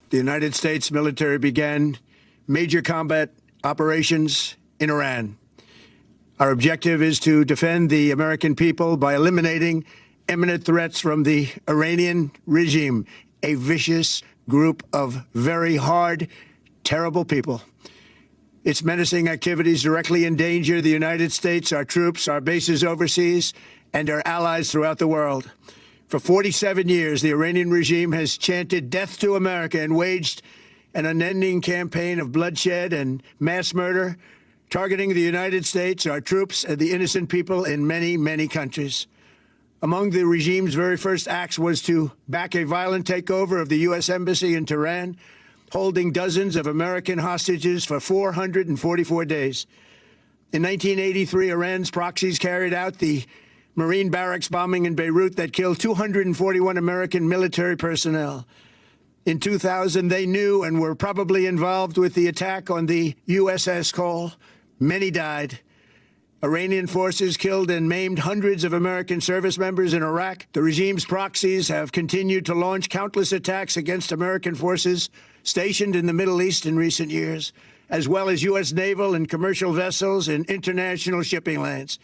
the United States military began major combat operations in Iran. Our objective is to defend the American people by eliminating imminent threats from the Iranian regime, a vicious group of very hard, terrible people. Its menacing activities directly endanger the United States, our troops, our bases overseas, and our allies throughout the world. For 47 years, the Iranian regime has chanted death to America and waged an unending campaign of bloodshed and mass murder, targeting the United States, our troops, and the innocent people in many, many countries. Among the regime's very first acts was to back a violent takeover of the U.S. Embassy in Tehran, holding dozens of American hostages for 444 days. In 1983, Iran's proxies carried out the Marine barracks bombing in Beirut that killed 241 American military personnel. In 2000, they knew and were probably involved with the attack on the USS Cole. Many died. Iranian forces killed and maimed hundreds of American service members in Iraq. The regime's proxies have continued to launch countless attacks against American forces stationed in the Middle East in recent years, as well as U.S. naval and commercial vessels in international shipping lanes.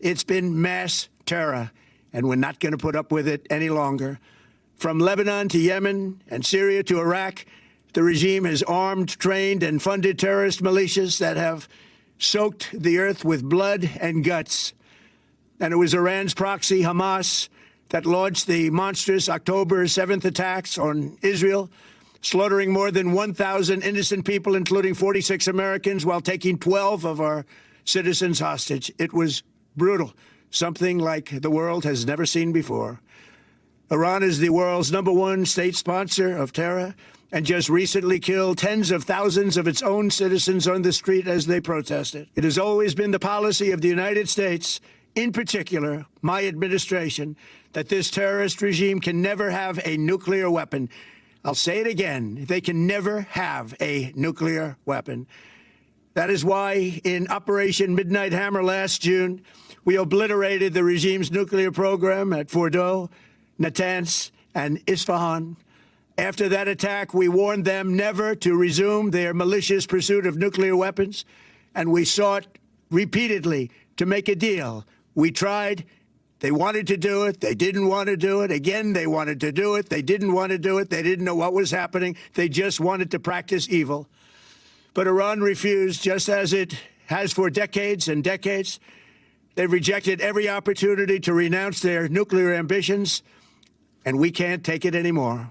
It's been mass terror, and we're not going to put up with it any longer. From Lebanon to Yemen and Syria to Iraq, the regime has armed, trained, and funded terrorist militias that have soaked the earth with blood and guts. And it was Iran's proxy, Hamas, that launched the monstrous October 7th attacks on Israel, slaughtering more than 1,000 innocent people, including 46 Americans, while taking 12 of our citizens hostage. It was brutal, something like the world has never seen before. Iran is the world's #1 state sponsor of terror and just recently killed tens of thousands of its own citizens on the street as they protested. It has always been the policy of the United States, in particular my administration, that this terrorist regime can never have a nuclear weapon. I'll say it again, they can never have a nuclear weapon. That is why in Operation Midnight Hammer last June, we obliterated the regime's nuclear program at Fordow, Natanz, and Isfahan. After that attack, we warned them never to resume their malicious pursuit of nuclear weapons, and we sought repeatedly to make a deal. We tried. They wanted to do it. They didn't want to do it. Again, they wanted to do it. They didn't want to do it. They didn't know what was happening. They just wanted to practice evil. But Iran refused, just as it has for decades and decades. They've rejected every opportunity to renounce their nuclear ambitions, and we can't take it anymore.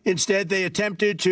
Instead, they attempted to